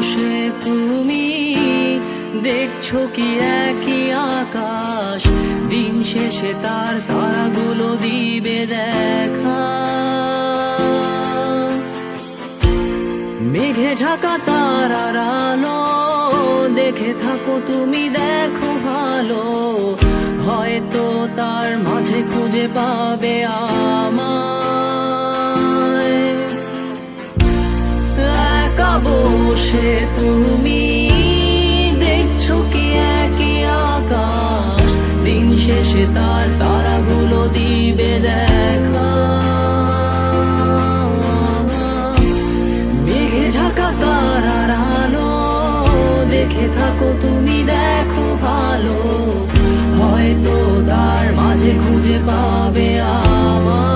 বসে তুমি দেখছো কি একই আকাশ, দিন শেষে তার তারাগুলো দিবে দেখা। মেঘে ঢাকা তারার আলো দেখে থাকো তুমি, দেখো ভালো, হয়তো তার মাঝে খুঁজে পাবে আমায়। একা বসে তুমি দেখছো কি একই আকাশ, দিন শেষে তার তারাগুলো দিবে দেখা। মেঘে ঢাকা তারার আলো দেখে থাকো তুমি, দেখো ভালো, হয়তো তার মাঝে খুঁজে পাবে আমায়।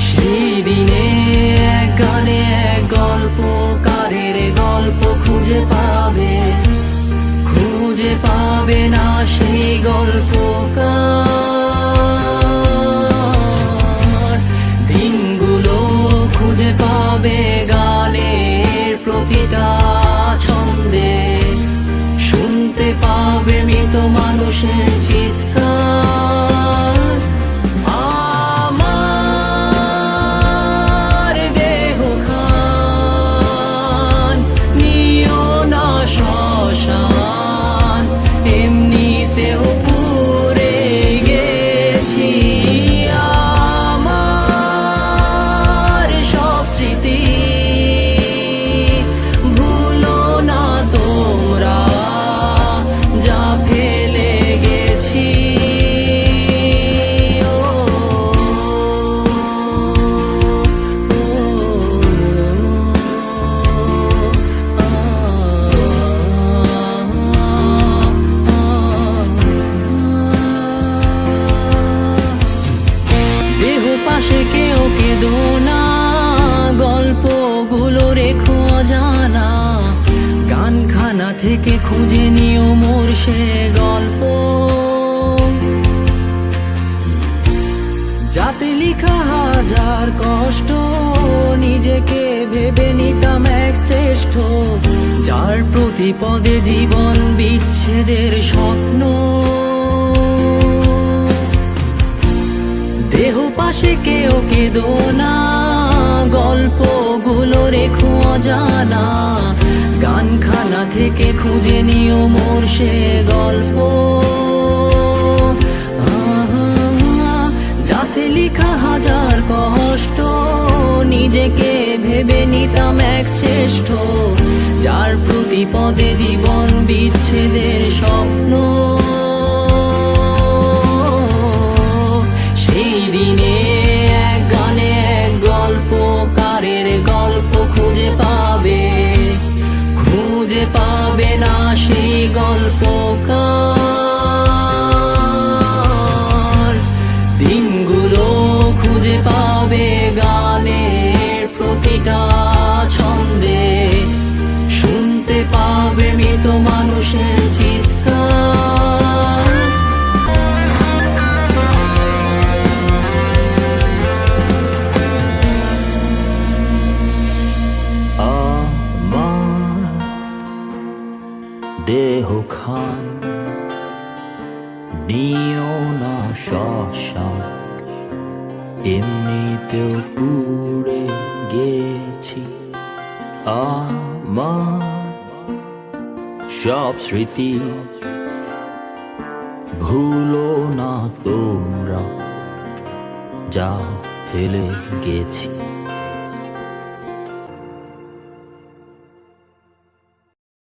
সেই দিনে এক গানে এক গল্পকারের গল্প খুঁজে পাবে, খুঁজে পাবে না সেই গল্পকার। দিনগুলো খুঁজে পাবে গানের প্রতিটা ছন্দে, শুনতে পাবে মৃত মানুষের চিৎকার। আমার দেহখান নিও না শ্মশান, এমনিতেও পুড়ে গেছি। আমার সব স্মৃতি ভুলো না তোমরা, যা ফেলে গেছি। দেহ পাশে কেউ কেঁদো না, গল্পগুলো রেখো অজানা, গানখানা থেকে খুঁজে নিও মোর সে গল্প, যাতে লিখা হাজার কষ্ট নিজেকে ভেবে নিতাম এক শ্রেষ্ঠ, যার প্রতি পদে জীবন বিচ্ছেদের স্বপ্ন। দেহ পাশে কেউ কেঁদো না, গল্পগুলো রেখো অজানা, গানখানা থেকে খুঁজে নিও মোর সে গল্প, যাতে লিখা হাজার কষ্ট নিজেকে ভেবে নিতাম এক শ্রেষ্ঠ, যার প্রতি পদে জীবন বিচ্ছেদের স্বপ্ন। সেই দিনে এক গানে এক গল্পকারের গল্প খুঁজে পাবে, খুঁজে পাবে না সেই গল্পকার। দিনগুলো খুঁজে পাবে গানের প্রতিটা ছন্দে, শুনতে পাবে মৃত মানুষের চিৎকার। আমার দেহখান নিও না শ্মশান, এমনিতেও পুড়ে গেছি। আমার সব স্মৃতি ভুলো না তোমরা, যা ফেলে গেছি।